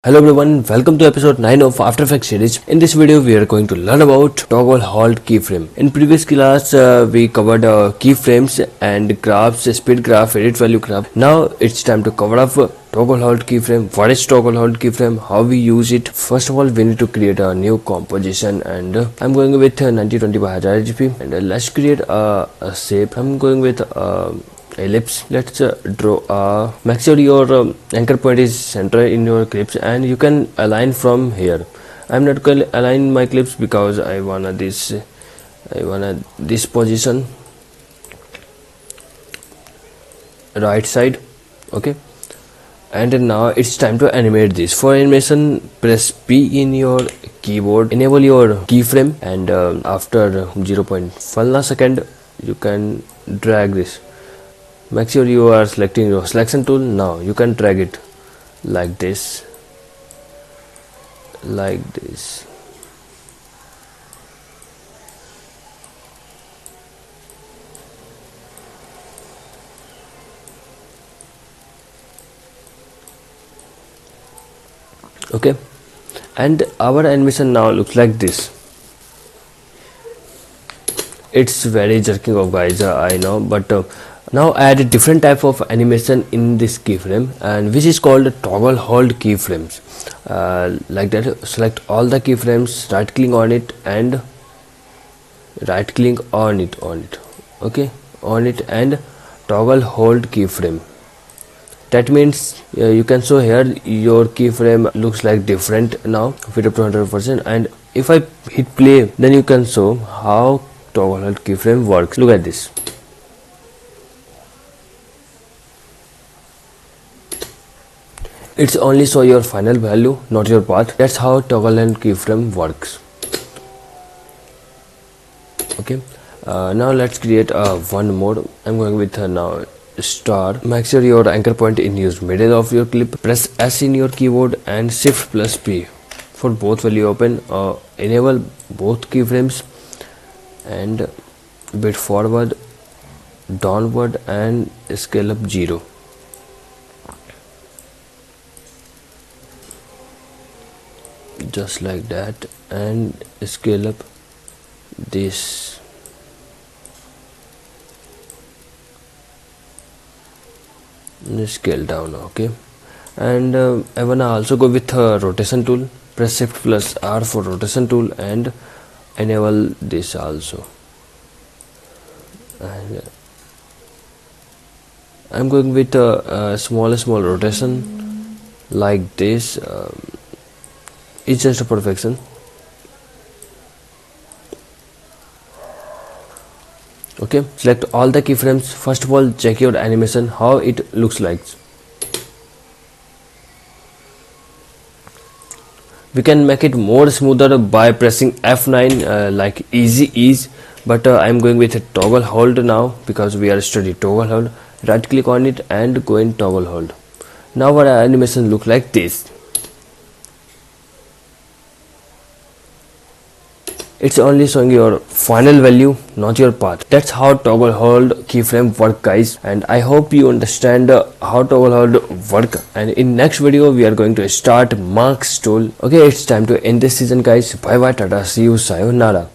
Hello everyone, welcome to episode 9 of After Effects series. In this video we are going to learn about Toggle Hold Keyframe. In previous class we covered keyframes and graphs, speed graph, edit value graph. Now it's time to cover up Toggle Hold Keyframe. What is Toggle Hold Keyframe? How we use it? First of all we need to create a new composition and I'm going with 9020 by 1000 RGB and let's create a shape. I'm going with ellipse. Let's draw make sure your anchor point is center in your clips and you can align from here. I'm not going to align my clips because I wanna this position right side. Okay, and now it's time to animate this. For animation, press P in your keyboard, enable your keyframe, and after 0.1 second you can drag this. Make sure you are selecting your selection tool. Now you can drag it like this, okay, and our animation now looks like this. It's very jerking off, guys, I know, but now add a different type of animation in this keyframe, and which is called Toggle Hold Keyframes. Like that, select all the keyframes, right click on it and right click on it, okay, on it, and Toggle Hold Keyframe. That means you can show here your keyframe looks like different now, fit up to 100%, and if I hit play, then you can show how Toggle Hold Keyframe works. Look at this. It's only show your final value, not your path. That's how Toggle Hold Keyframe works. Okay, now let's create one more. I'm going with now star. Make sure your anchor point in use middle of your clip. Press S in your keyboard and Shift plus P for both value open. Enable both keyframes and bit forward, downward, and scale up 0. Just like that, and scale up this. Scale down, okay, and I wanna also go with rotation tool. Press Shift plus R for rotation tool and enable this also, and I'm going with a small rotation like this. It's just a perfection. Okay, select all the keyframes. First of all, check your animation, how it looks like. We can make it more smoother by pressing F9 like easy ease, but I'm going with a toggle hold now because we are studying toggle hold. Right click on it and go in toggle hold. Now our animation look like this. It's only showing your final value, not your path. That's how Toggle Hold Keyframe work, guys, and I hope you understand how Toggle Hold work. And in next video we are going to start Marks tool. Okay, it's time to end this season, guys. Bye bye, tata, see you, sayonara.